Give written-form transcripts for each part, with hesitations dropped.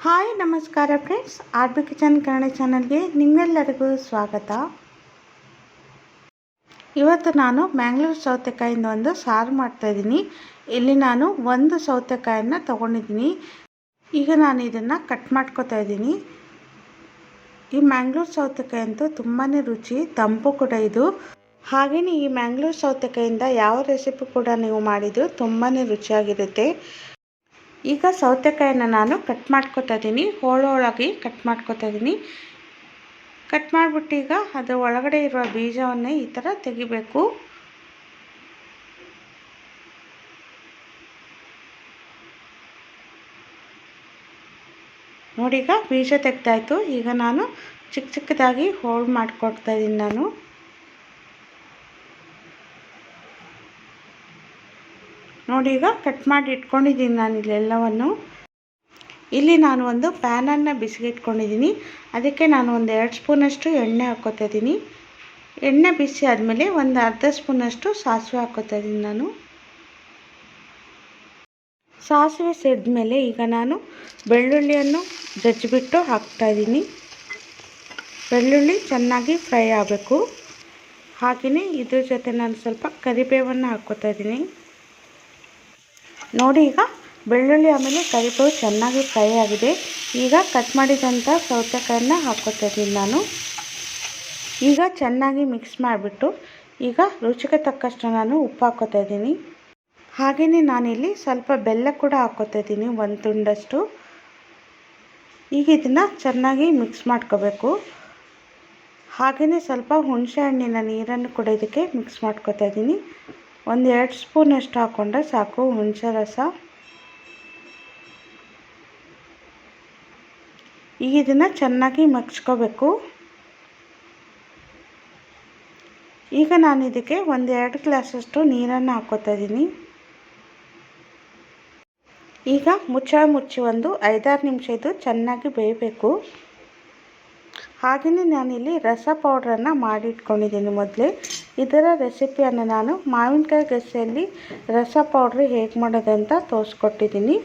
Hi ನಮಸ್ಕಾರ friends, R B kitchen Kannada ಚಾನಲ್ಗೆ ನಿಮ್ಮೆಲ್ಲರಿಗೂ ಸ್ವಾಗತ. ಇವತ್ತು ನಾನು ಮ್ಯಾಂಗ್ಳೂರ್ ಸೌತೆಕಾಯಿಂದ ಒಂದು ಸಾರು ಮಾಡ್ತಾಯಿದ್ದೀನಿ. ಇಲ್ಲಿ ನಾನು ಒಂದು ಸೌತೆಕಾಯನ್ನು ತೊಗೊಂಡಿದ್ದೀನಿ. ಈಗ ನಾನು ಇದನ್ನು ಕಟ್ ಮಾಡ್ಕೊತಾ ಇದ್ದೀನಿ. ಈ ಮ್ಯಾಂಗ್ಳೂರ್ ಸೌತೆಕಾಯಿ ಅಂತೂ ತುಂಬಾ ರುಚಿ, ತಂಪು ಕೂಡ ಇದು. ಹಾಗೆಯೇ ಈ ಮ್ಯಾಂಗ್ಳೂರ್ ಸೌತೆಕಾಯಿಂದ ಯಾವ ರೆಸಿಪಿ ಕೂಡ ನೀವು ಮಾಡಿದರೂ ತುಂಬಾ ರುಚಿಯಾಗಿರುತ್ತೆ. ಈಗ ಸೌತೆಕಾಯನ್ನು ನಾನು ಕಟ್ ಮಾಡ್ಕೊತಾ ಇದ್ದೀನಿ, ಹೋಳೊಳಗೆ ಕಟ್ ಮಾಡ್ಕೊತಾ ಇದ್ದೀನಿ. ಕಟ್ ಮಾಡಿಬಿಟ್ಟು ಈಗ ಅದರ ಒಳಗಡೆ ಇರುವ ಬೀಜವನ್ನೇ ಈ ಥರ ತೆಗಿಬೇಕು. ನೋಡಿ, ಈಗ ಬೀಜ ತೆಗೆದಾಯಿತು. ಈಗ ನಾನು ಚಿಕ್ಕ ಚಿಕ್ಕದಾಗಿ ಹೋಳು ಮಾಡಿಕೊಡ್ತಾ ಇದ್ದೀನಿ. ನೋಡಿ, ಈಗ ಕಟ್ ಮಾಡಿ ಇಟ್ಕೊಂಡಿದ್ದೀನಿ ನಾನು ಇಲ್ಲೆಲ್ಲವನ್ನು. ಇಲ್ಲಿ ನಾನು ಒಂದು ಪ್ಯಾನನ್ನು ಬಿಸಿಗೆ ಇಟ್ಕೊಂಡಿದ್ದೀನಿ. ಅದಕ್ಕೆ ನಾನು ಒಂದು 2 ಸ್ಪೂನಷ್ಟು ಎಣ್ಣೆ ಹಾಕ್ಕೋತಾ ಇದ್ದೀನಿ. ಎಣ್ಣೆ ಬಿಸಿ ಆದಮೇಲೆ ಒಂದು ಅರ್ಧ ಸ್ಪೂನಷ್ಟು ಸಾಸಿವೆ ಹಾಕ್ಕೋತಾ ಇದ್ದೀನಿ ನಾನು. ಸಾಸಿವೆ ಸಿಡಿದ್ಮೇಲೆ ಈಗ ನಾನು ಬೆಳ್ಳುಳ್ಳಿಯನ್ನು ಜಜ್ಜಿಬಿಟ್ಟು ಹಾಕ್ತಾಯಿದ್ದೀನಿ. ಬೆಳ್ಳುಳ್ಳಿ ಚೆನ್ನಾಗಿ ಫ್ರೈ ಆಗಬೇಕು. ಹಾಗೆಯೇ ಇದ್ರ ಜೊತೆ ನಾನು ಸ್ವಲ್ಪ ಕರಿಬೇವನ್ನು ಹಾಕ್ಕೋತಾ ಇದ್ದೀನಿ. ನೋಡಿ, ಈಗ ಬೆಳ್ಳುಳ್ಳಿ ಆಮೇಲೆ ಕರಿಬೇವು ಚೆನ್ನಾಗಿ ಫ್ರೈ ಆಗಿದೆ. ಈಗ ಕಟ್ ಮಾಡಿದಂಥ ಸೌತೆಕಾಯನ್ನು ಹಾಕ್ಕೋತಾ ಇದ್ದೀನಿ ನಾನು. ಈಗ ಚೆನ್ನಾಗಿ ಮಿಕ್ಸ್ ಮಾಡಿಬಿಟ್ಟು ಈಗ ರುಚಿಗೆ ತಕ್ಕಷ್ಟು ನಾನು ಉಪ್ಪು ಹಾಕ್ಕೋತಾ ಇದ್ದೀನಿ. ಹಾಗೆಯೇ ನಾನಿಲ್ಲಿ ಸ್ವಲ್ಪ ಬೆಲ್ಲ ಕೂಡ ಹಾಕ್ಕೋತಾ ಇದ್ದೀನಿ, 1 ತುಂಡಷ್ಟು. ಈಗ ಇದನ್ನು ಚೆನ್ನಾಗಿ ಮಿಕ್ಸ್ ಮಾಡ್ಕೋಬೇಕು. ಹಾಗೆಯೇ ಸ್ವಲ್ಪ ಹುಣಸೆ ಹಣ್ಣಿನ ನೀರನ್ನು ಕೂಡ ಇದಕ್ಕೆ ಮಿಕ್ಸ್ ಮಾಡ್ಕೋತಾ ಇದ್ದೀನಿ. ಒಂದು 2 ಸ್ಪೂನಷ್ಟು ಹಾಕ್ಕೊಂಡ್ರೆ ಸಾಕು ಹುಣಸೆ ರಸ. ಈಗ ಇದನ್ನು ಚೆನ್ನಾಗಿ ಮಗ್ಚ್ಕೋಬೇಕು. ಈಗ ನಾನು ಇದಕ್ಕೆ ಒಂದು 2 ಗ್ಲಾಸಷ್ಟು ನೀರನ್ನು ಹಾಕ್ಕೋತಾ ಇದ್ದೀನಿ. ಈಗ ಮುಚ್ಚಿ ಒಂದು 5-6 ನಿಮಿಷ ಇದು ಚೆನ್ನಾಗಿ ಬೇಯಬೇಕು. ಹಾಗೆಯೇ ನಾನಿಲ್ಲಿ ರಸ ಪೌಡ್ರನ್ನು ಮಾಡಿ ಇಟ್ಕೊಂಡಿದ್ದೀನಿ ಮೊದಲೇ. ಇದರ ರೆಸಿಪಿಯನ್ನು ನಾನು ಮಾವಿನಕಾಯಿ ಗಸೆಯಲ್ಲಿ ರಸ ಪೌಡ್ರ್ ಹೇಗೆ ಮಾಡೋದಂತ ತೋರಿಸ್ಕೊಟ್ಟಿದ್ದೀನಿ.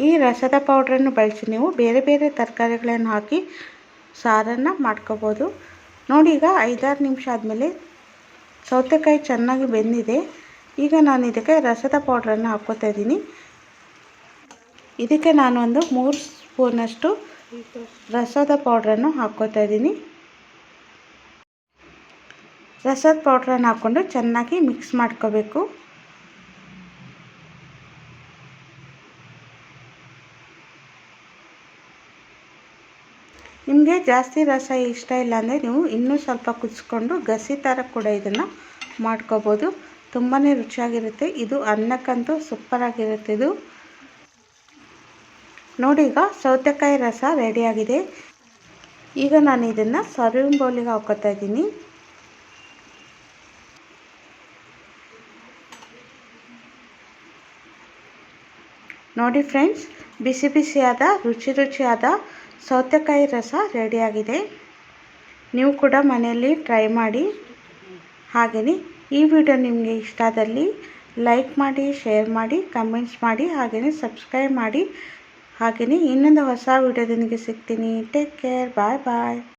ಈ ರಸದ ಪೌಡ್ರನ್ನು ಬಳಸಿ ನೀವು ಬೇರೆ ಬೇರೆ ತರಕಾರಿಗಳನ್ನು ಹಾಕಿ ಸಾರನ್ನು ಮಾಡ್ಕೋಬೋದು. ನೋಡಿ, ಈಗ 5-6 ನಿಮಿಷ ಆದಮೇಲೆ ಸೌತೆಕಾಯಿ ಚೆನ್ನಾಗಿ ಬೆಂದಿದೆ. ಈಗ ನಾನು ಇದಕ್ಕೆ ರಸದ ಪೌಡ್ರನ್ನು ಹಾಕ್ಕೋತಾ ಇದ್ದೀನಿ. ಇದಕ್ಕೆ ನಾನು ಒಂದು 3 ಸ್ಪೂನಷ್ಟು ರಸದ ಪೌಡ್ರನ್ನು ಹಾಕ್ಕೋತಾ ಇದ್ದೀನಿ. ರಸದ ಪೌಡ್ರನ್ನು ಹಾಕ್ಕೊಂಡು ಚೆನ್ನಾಗಿ ಮಿಕ್ಸ್ ಮಾಡ್ಕೋಬೇಕು. ನಿಮಗೆ ಜಾಸ್ತಿ ರಸ ಇಷ್ಟ ಇಲ್ಲ ಅಂದರೆ ನೀವು ಇನ್ನೂ ಸ್ವಲ್ಪ ಕುದಿಸ್ಕೊಂಡು ಗಸಿ ಥರ ಕೂಡ ಇದನ್ನು ಮಾಡ್ಕೋಬೋದು. ತುಂಬಾ ರುಚಿಯಾಗಿರುತ್ತೆ. ಇದು ಅನ್ನಕ್ಕಂತೂ ಸೂಪರಾಗಿರುತ್ತೆ ಇದು. ನೋಡಿ, ಈಗ ಸೌತೆಕಾಯಿ ರಸ ರೆಡಿಯಾಗಿದೆ. ಈಗ ನಾನು ಇದನ್ನು ಸರ್ವಿಂಗ್ ಬೌಲಿಗೆ ಹಾಕ್ಕೋತಾ ಇದ್ದೀನಿ. ನೋಡಿ ಫ್ರೆಂಡ್ಸ್, ಬಿಸಿ ಬಿಸಿಯಾದ ರುಚಿಯಾದ ಸೌತೆಕಾಯಿ ರಸ ರೆಡಿಯಾಗಿದೆ. ನೀವು ಕೂಡ ಮನೆಯಲ್ಲಿ ಟ್ರೈ ಮಾಡಿ. ಹಾಗೆಯೇ ಈ ವಿಡಿಯೋ ನಿಮಗೆ ಇಷ್ಟ ಆದಲ್ಲಿ ಲೈಕ್ ಮಾಡಿ, ಶೇರ್ ಮಾಡಿ, ಕಮೆಂಟ್ಸ್ ಮಾಡಿ, ಹಾಗೆಯೇ ಸಬ್ಸ್ಕ್ರೈಬ್ ಮಾಡಿ. ಹಾಗೆಯೇ ಇನ್ನೊಂದು ಹೊಸ ವಿಡಿಯೋದೊಂದಿಗೆ ಸಿಗ್ತೀನಿ. ಟೇಕ್ ಕೇರ್, ಬಾಯ್ ಬಾಯ್.